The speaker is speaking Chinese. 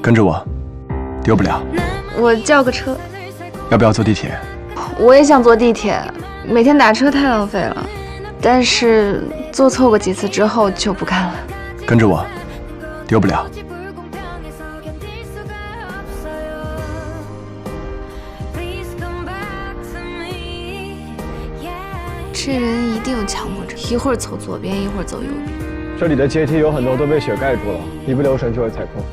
跟着我，丢不了。我叫个车。要不要坐地铁？我也想坐地铁，每天打车太浪费了。但是坐错过几次之后就不干了。跟着我，丢不了。这人一定有强迫症，一会儿走左边，一会儿走右边。这里的阶梯有很多都被雪盖住了，一不留神就会踩空。